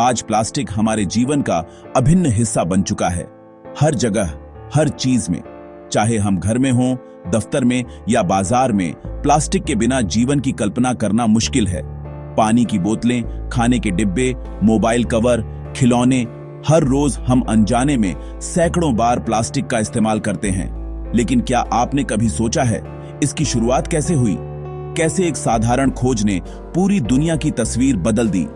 आज प्लास्टिक हमारे जीवन का अभिन्न हिस्सा बन चुका है। हर जगह, हर चीज में, चाहे हम घर में हों, दफ्तर में या बाजार में, प्लास्टिक के बिना जीवन की कल्पना करना मुश्किल है। पानी की बोतलें, खाने के डिब्बे, मोबाइल कवर, खिलौने, हर रोज हम अनजाने में सैकड़ों बार प्लास्टिक का इस्तेमाल करते हैं। लेकिन क्या आपने कभी सोचा है इसकी शुरुआत कैसे हुई? कैसे एक साधारण खोज ने पूरी दुनिया की तस्वीर बदल दी?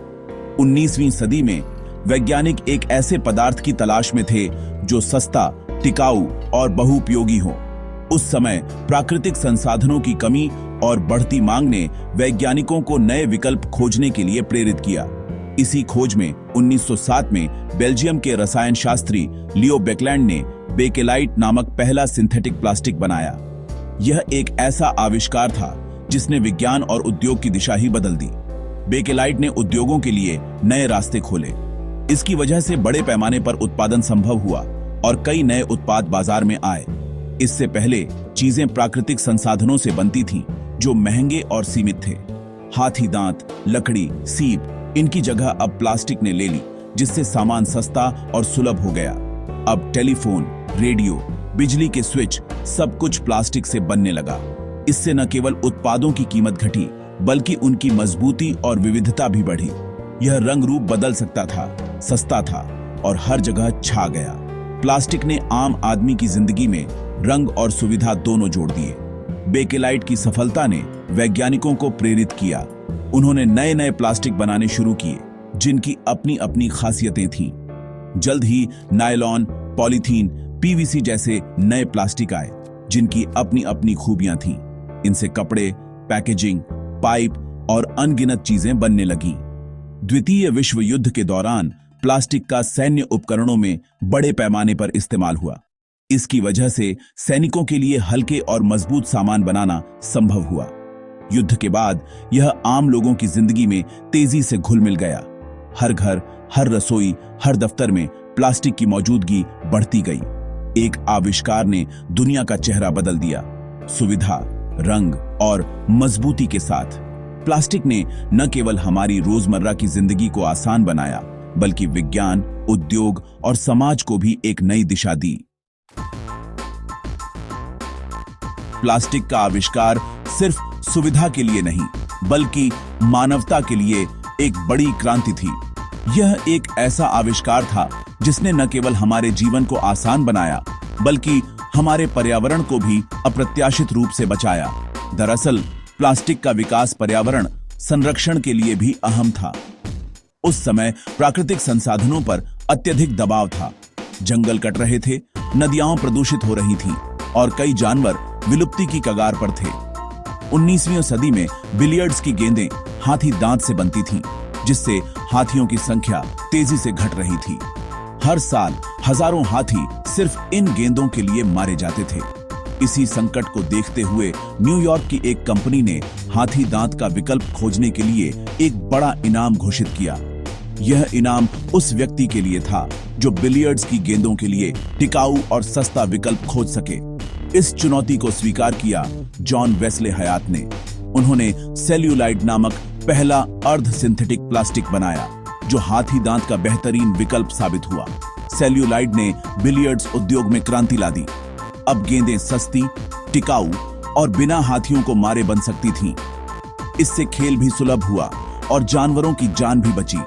19वीं सदी में वैज्ञानिक एक ऐसे पदार्थ की तलाश में थे जो सस्ता, टिकाऊ और बहुउपयोगी हो। उस समय प्राकृतिक संसाधनों की कमी और बढ़ती मांग ने वैज्ञानिकों को नए विकल्प खोजने के लिए प्रेरित किया। इसी खोज में 1907 में बेल्जियम के रसायन शास्त्री लियो बेकलैंड ने बेकेलाइट नामक पहला सिंथेटिक प्लास्टिक बनाया। यह एक ऐसा आविष्कार था जिसने विज्ञान और उद्योग की दिशा ही बदल दी। बेकेलाइट ने उद्योगों के लिए नए रास्ते खोले। इसकी वजह से बड़े पैमाने पर उत्पादन संभव हुआ और कई नए उत्पाद बाजार में आए। इससे पहले चीजें प्राकृतिक संसाधनों से बनती थीं, जो महंगे और सीमित थे। हाथी दांत, लकड़ी, सीप, इनकी जगह अब प्लास्टिक ने ले ली, जिससे सामान सस्ता और सुलभ हो गया। अब टेलीफोन, रेडियो, बिजली के स्विच, सब कुछ प्लास्टिक से बनने लगा। इससे न केवल उत्पादों की कीमत घटी, बल्कि उनकी मजबूती और विविधता भी बढ़ी। यह रंग रूप बदल सकता था, सस्ता था और हर जगह छा गया। प्लास्टिक ने आम आदमी की जिंदगी में रंग और सुविधा दोनों जोड़ दिए। बेकेलाइट की सफलता ने वैज्ञानिकों को प्रेरित किया। उन्होंने नए नए प्लास्टिक बनाने शुरू किए, जिनकी अपनी अपनी खासियतें थीं। जल्द ही नायलॉन, पॉलीथीन, पीवीसी जैसे नए प्लास्टिक आए, जिनकी अपनी अपनी खूबियां थीं। इनसे कपड़े, पैकेजिंग, पाइप और अनगिनत चीजें बनने लगीं। द्वितीय विश्व युद्ध के दौरान प्लास्टिक का सैन्य उपकरणों में बड़े पैमाने पर इस्तेमाल हुआ। इसकी वजह से सैनिकों के लिए हल्के और मजबूत सामान बनाना संभव हुआ। युद्ध के बाद यह आम लोगों की जिंदगी में तेजी से घुल मिल गया। हर घर, हर रसोई, हर दफ्तर में प्लास्टिक की मौजूदगी बढ़ती गई। एक आविष्कार ने दुनिया का चेहरा बदल दिया। सुविधा, रंग और मजबूती के साथ प्लास्टिक ने न केवल हमारी रोजमर्रा की जिंदगी को आसान बनाया, बल्कि विज्ञान, उद्योग और समाज को भी एक नई दिशा दी। प्लास्टिक का आविष्कार सिर्फ सुविधा के लिए नहीं, बल्कि मानवता के लिए एक बड़ी क्रांति थी। यह एक ऐसा आविष्कार था जिसने न केवल हमारे जीवन को आसान बनाया, बल्कि हमारे पर्यावरण को भी अप्रत्याशित रूप से बचाया। दरअसल प्लास्टिक का विकास पर्यावरण संरक्षण के लिए भी अहम था। उस समय प्राकृतिक संसाधनों पर अत्यधिक दबाव था। जंगल कट रहे थे, नदियां प्रदूषित हो रही थीं और कई जानवर विलुप्ति की कगार पर थे। 19वीं सदी में बिलियर्ड्स की गेंदें हाथी दांत से बनती थीं, जिससे हाथियों की संख्या तेजी से घट रही थी। हर साल हजारों हाथी सिर्फ इन गेंदों के लिए मारे जाते थे। इसी संकट को देखते हुए न्यूयॉर्क की एक कंपनी ने हाथी दांत का विकल्प खोजने के लिए एक बड़ा इनाम घोषित किया। यह इनाम उस व्यक्ति के लिए था जो बिलियर्ड्स की गेंदों के लिए टिकाऊ और सस्ता विकल्प खोज सके। इस चुनौती को स्वीकार किया जॉन वेस्ले हयात ने। उन्होंने सेल्यूलाइड नामक पहला अर्ध सिंथेटिक प्लास्टिक बनाया, जो हाथी दांत का बेहतरीन विकल्प साबित हुआ। सेल्यूलाइड ने बिलियर्ड्स उद्योग में क्रांति ला दी। अब गेंदें सस्ती, टिकाऊ और बिना हाथियों को मारे बन सकती थीं। इससे खेल भी सुलभ हुआ और जानवरों की जान भी बची।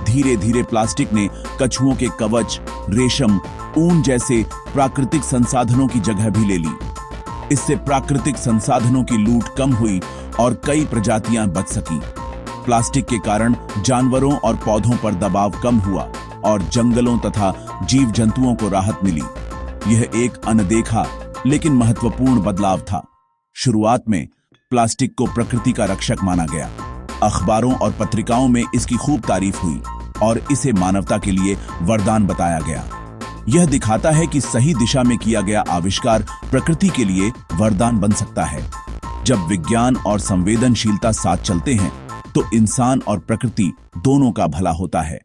धीरे धीरे प्लास्टिक ने कछुओं के कवच, रेशम, ऊन जैसे प्राकृतिक संसाधनों की जगह भी ले ली। इससे प्राकृतिक संसाधनों की लूट कम हुई और कई प्रजातियां बच सकीं। प्लास्टिक के कारण जानवरों और पौधों पर दबाव कम हुआ और जंगलों तथा जीव जंतुओं को राहत मिली। यह एक अनदेखा लेकिन महत्वपूर्ण बदलाव था। शुरुआत में प्लास्टिक को प्रकृति का रक्षक माना गया। अखबारों और पत्रिकाओं में इसकी खूब तारीफ हुई और इसे मानवता के लिए वरदान बताया गया। यह दिखाता है कि सही दिशा में किया गया आविष्कार प्रकृति के लिए वरदान बन सकता है। जब विज्ञान और संवेदनशीलता साथ चलते हैं, तो इंसान और प्रकृति दोनों का भला होता है।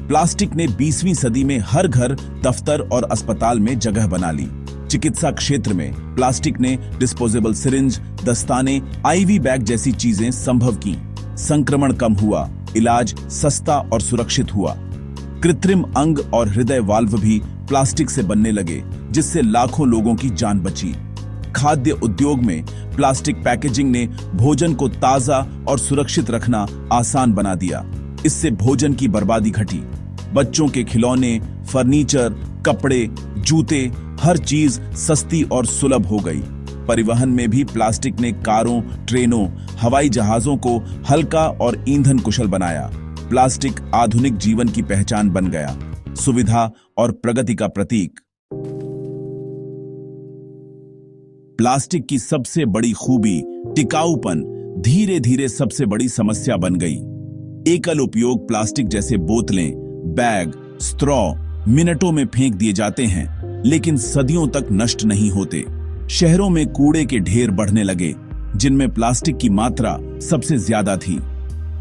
प्लास्टिक ने 20वीं सदी में हर घर, दफ्तर और अस्पताल में जगह बना ली। चिकित्सा क्षेत्र में प्लास्टिक ने डिस्पोजेबल सिरिंज, दस्ताने, आईवी बैग जैसी चीजें संभव की। संक्रमण कम हुआ, इलाज सस्ता और सुरक्षित हुआ। कृत्रिम अंग और हृदय वाल्व भी प्लास्टिक से बनने लगे, जिससे लाखों लोगों की जान बची। खाद्य उद्योग में प्लास्टिक पैकेजिंग ने भोजन को ताजा और सुरक्षित रखना आसान बना दिया। इससे भोजन की बर्बादी घटी। बच्चों के खिलौने, फर्नीचर, कपड़े, जूते, हर चीज सस्ती और सुलभ हो गई। परिवहन में भी प्लास्टिक ने कारों, ट्रेनों, हवाई जहाजों को हल्का और ईंधन कुशल बनाया। प्लास्टिक आधुनिक जीवन की पहचान बन गया, सुविधा और प्रगति का प्रतीक। प्लास्टिक की सबसे बड़ी खूबी टिकाऊपन धीरे धीरे सबसे बड़ी समस्या बन गई। एकल उपयोग प्लास्टिक जैसे बोतलें, बैग, स्ट्रॉ मिनटों में फेंक दिए जाते हैं, लेकिन सदियों तक नष्ट नहीं होते। शहरों में कूड़े के ढेर बढ़ने लगे, जिनमें प्लास्टिक की मात्रा सबसे ज्यादा थी।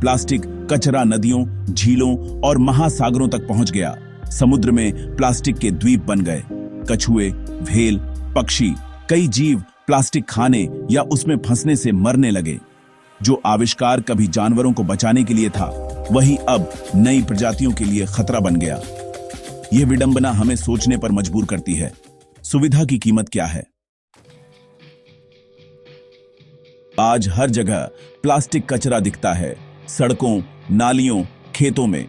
प्लास्टिक कचरा नदियों, झीलों और महासागरों तक पहुंच गया। समुद्र में प्लास्टिक के द्वीप बन गए। कछुए, व्हेल, पक्षी, कई जीव प्लास्टिक खाने या उसमें फंसने से मरने लगे। जो आविष्कार कभी जानवरों को बचाने के लिए था, वही अब नई प्रजातियों के लिए खतरा बन गया। यह विडंबना हमें सोचने पर मजबूर करती है। सुविधा की कीमत क्या है? आज हर जगह प्लास्टिक कचरा दिखता है। सड़कों, नालियों, खेतों में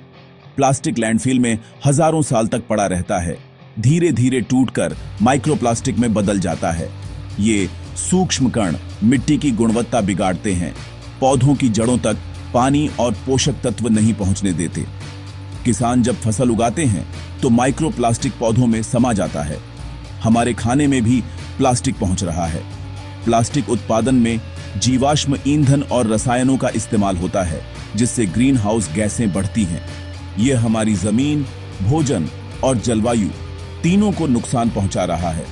प्लास्टिक लैंडफिल में हजारों साल तक पड़ा रहता है। धीरे धीरे टूटकर माइक्रोप्लास्टिक में बदल जाता है। ये सूक्ष्म कण मिट्टी की गुणवत्ता बिगाड़ते हैं, पौधों की जड़ों तक पानी और पोषक तत्व नहीं पहुंचने देते। किसान जब फसल उगाते हैं तो माइक्रोप्लास्टिक पौधों में समा जाता है। हमारे खाने में भी प्लास्टिक पहुंच रहा है। प्लास्टिक उत्पादन में जीवाश्म ईंधन और रसायनों का इस्तेमाल होता है, जिससे ग्रीन हाउस गैसें बढ़ती हैं। यह हमारी जमीन, भोजन और जलवायु तीनों को नुकसान पहुंचा रहा है।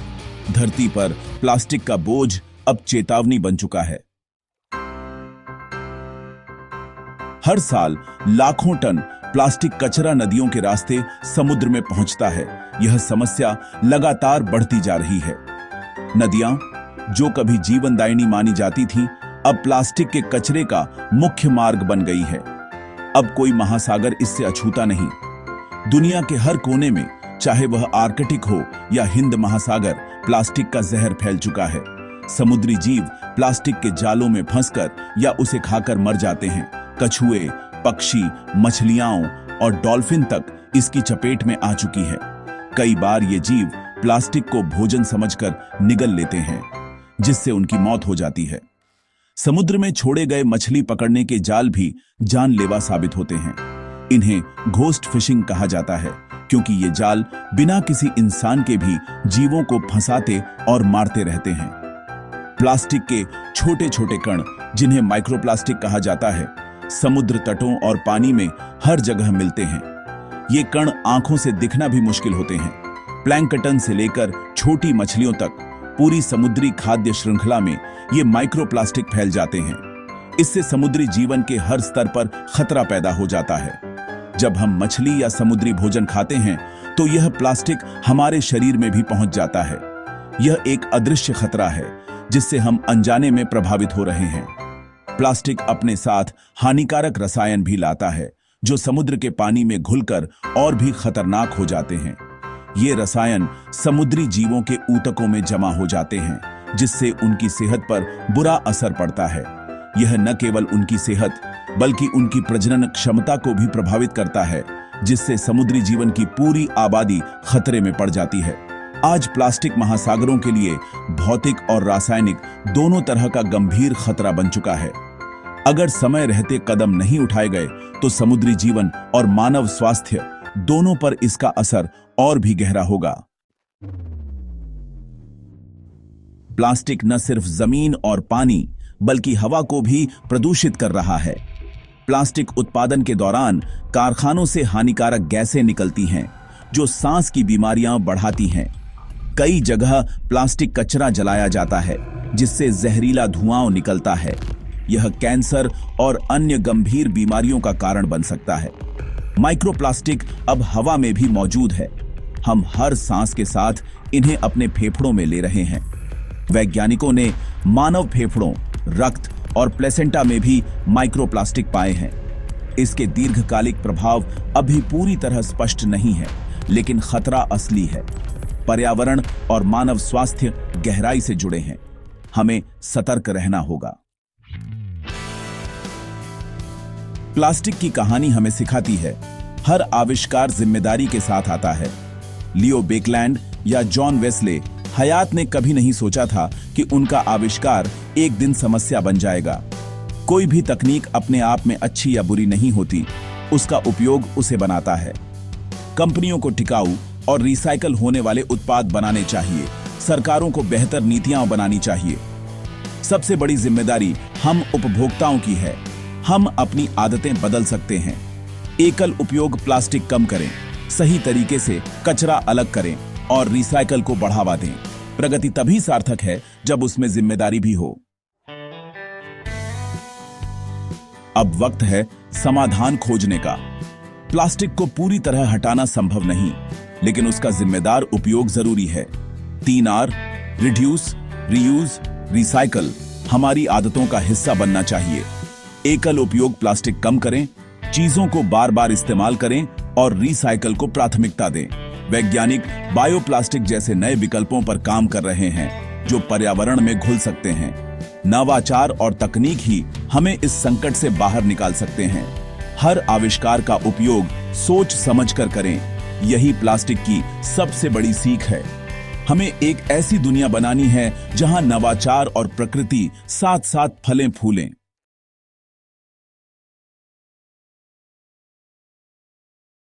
धरती पर प्लास्टिक का बोझ अब चेतावनी बन चुका है। हर साल लाखों टन प्लास्टिक कचरा नदियों के रास्ते समुद्र में पहुंचता है। यह समस्या लगातार बढ़ती जा रही है। नदियां, जो कभी जीवनदायिनी मानी जाती थीं, अब प्लास्टिक के कचरे का मुख्य मार्ग बन गई है। अब कोई महासागर इससे अछूता नहीं। दुनिया के हर कोने में, चाहे वह आर्कटिक हो या हिंद महासागर, प्लास्टिक का जहर फैल चुका है। समुद्री जीव प्लास्टिक के जालों में फंसकर या उसे खाकर मर जाते हैं। कछुए, पक्षी, मछलियां और डॉल्फिन तक इसकी चपेट में आ चुकी है। कई बार ये जीव प्लास्टिक को भोजन समझकर निगल लेते हैं, जिससे उनकी मौत हो जाती है। समुद्र में छोड़े गए मछली पकड़ने के जाल भी जानलेवा साबित होते हैं। इन्हें घोस्ट फिशिंग कहा जाता है, क्योंकि ये जाल बिना किसी इंसान के भी जीवों को फंसाते और मारते रहते हैं। प्लास्टिक के छोटे छोटे कण, जिन्हें माइक्रोप्लास्टिक कहा जाता है, समुद्र तटों और पानी में हर जगह मिलते हैं। ये कण आंखों से दिखना भी मुश्किल होते हैं। प्लैंकटन से लेकर छोटी मछलियों तक पूरी समुद्री खाद्य श्रृंखला में ये माइक्रोप्लास्टिक फैल जाते हैं। इससे समुद्री जीवन के हर स्तर पर खतरा पैदा हो जाता है। जब हम मछली या समुद्री भोजन खाते हैं तो यह प्लास्टिक हमारे शरीर में भी पहुंच जाता है। यह एक अदृश्य खतरा है, जिससे हम अनजाने में प्रभावित हो रहे हैं। प्लास्टिक अपने साथ हानिकारक रसायन भी लाता है, जो समुद्र के पानी में घुलकर और भी खतरनाक हो जाते हैं। ये रसायन समुद्री जीवों के ऊतकों में जमा हो जाते हैं, जिससे उनकी सेहत पर बुरा असर पड़ता है। यह न केवल उनकी सेहत बल्कि उनकी प्रजनन क्षमता को भी प्रभावित करता है, जिससे समुद्री जीवन की पूरी आबादी खतरे में पड़ जाती है। आज प्लास्टिक महासागरों के लिए भौतिक और रासायनिक दोनों तरह का गंभीर खतरा बन चुका है। अगर समय रहते कदम नहीं उठाए गए तो समुद्री जीवन और मानव स्वास्थ्य दोनों पर इसका असर और भी गहरा होगा। प्लास्टिक न सिर्फ जमीन और पानी बल्कि हवा को भी प्रदूषित कर रहा है। प्लास्टिक उत्पादन के दौरान कारखानों से हानिकारक गैसें निकलती हैं, जो सांस की बीमारियां बढ़ाती हैं। कई जगह प्लास्टिक कचरा जलाया जाता है, जिससे जहरीला धुआं निकलता है। यह कैंसर और अन्य गंभीर बीमारियों का कारण बन सकता है। माइक्रोप्लास्टिक अब हवा में भी मौजूद है। हम हर सांस के साथ इन्हें अपने फेफड़ों में ले रहे हैं। वैज्ञानिकों ने मानव फेफड़ों, रक्त और प्लेसेंटा में भी माइक्रोप्लास्टिक पाए हैं। इसके दीर्घकालिक प्रभाव अभी पूरी तरह स्पष्ट नहीं है, लेकिन खतरा असली है। पर्यावरण और मानव स्वास्थ्य गहराई से जुड़े हैं। हमें सतर्क रहना होगा। प्लास्टिक की कहानी हमें सिखाती है, हर आविष्कार जिम्मेदारी के साथ आता है। लियो बेकलैंड या जॉन वेस्ले हयात ने कभी नहीं सोचा था कि उनका आविष्कार एक दिन समस्या बन जाएगा। कोई भी तकनीक अपने आप में अच्छी या बुरी नहीं होती, उसका उपयोग उसे बनाता है। कंपनियों को टिकाऊ और रिसाइकल होने वाले उत्पाद बनाने चाहिए। सरकारों को बेहतर नीतियां बनानी चाहिए। सबसे बड़ी जिम्मेदारी हम उपभोक्ताओं की है। हम अपनी आदतें बदल सकते हैं। एकल उपयोग प्लास्टिक कम करें, सही तरीके से कचरा अलग करें और रिसाइकल को बढ़ावा दें। प्रगति तभी सार्थक है जब उसमें जिम्मेदारी भी हो। अब वक्त है समाधान खोजने का। प्लास्टिक को पूरी तरह हटाना संभव नहीं, लेकिन उसका जिम्मेदार उपयोग जरूरी है। 3R रिड्यूस, रीयूज, रिसाइकल हमारी आदतों का हिस्सा बनना चाहिए। एकल उपयोग प्लास्टिक कम करें, चीजों को बार बार इस्तेमाल करें और रिसाइकल को प्राथमिकता दें। वैज्ञानिक बायोप्लास्टिक जैसे नए विकल्पों पर काम कर रहे हैं जो पर्यावरण में घुल सकते हैं। नवाचार और तकनीक ही हमें इस संकट से बाहर निकाल सकते हैं। हर आविष्कार का उपयोग सोच समझकर करें। यही प्लास्टिक की सबसे बड़ी सीख है। हमें एक ऐसी दुनिया बनानी है जहां नवाचार और प्रकृति साथ साथ फलें फूलें।